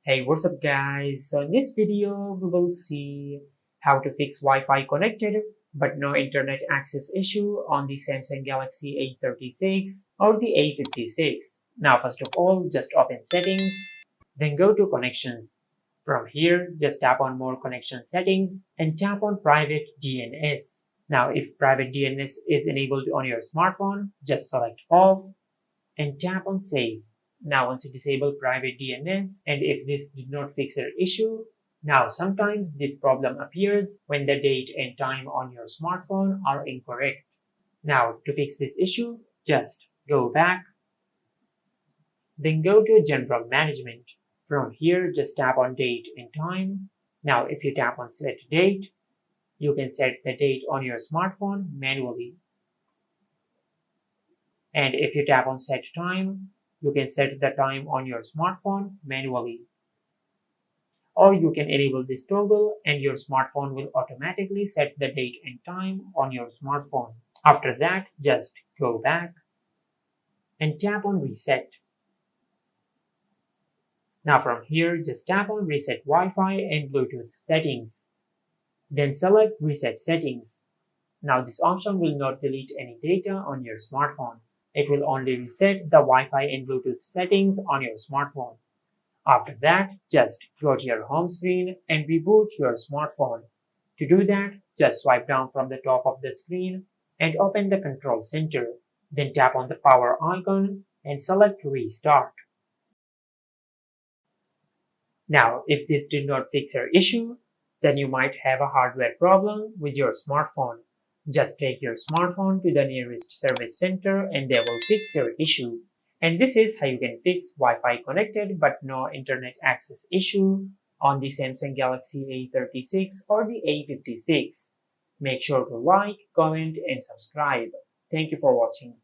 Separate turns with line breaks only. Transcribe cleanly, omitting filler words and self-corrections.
Hey, what's up guys? So in this video, we will see how to fix Wi-Fi connected but no internet access issue on the Samsung Galaxy A36 or the A56. Now, first of all, just open settings, then go to connections. From here, just tap on more connection settings and tap on private DNS. Now, if private DNS is enabled on your smartphone, just select off and tap on save. Now once you disable private DNS, and if this did not fix your issue, now sometimes this problem appears when the date and time on your smartphone are incorrect. Now to fix this issue, just go back, then go to General Management. From here, just tap on date and time. Now if you tap on set date, you can set the date on your smartphone manually. And if you tap on set time, you can set the time on your smartphone manually. Or you can enable this toggle and your smartphone will automatically set the date and time on your smartphone. After that, just go back and tap on reset. Now from here, just tap on reset Wi-Fi and Bluetooth settings. Then select reset settings. Now this option will not delete any data on your smartphone. It will only reset the Wi-Fi and Bluetooth settings on your smartphone. After that, just go to your home screen and reboot your smartphone. To do that, just swipe down from the top of the screen and open the control center. Then tap on the power icon and select restart. Now, if this did not fix your issue, then you might have a hardware problem with your smartphone. Just take your smartphone to the nearest service center and they will fix your issue. And this is how you can fix Wi-Fi connected but no internet access issue on the Samsung Galaxy A36 or the A56. Make sure to like, comment and subscribe. Thank you for watching.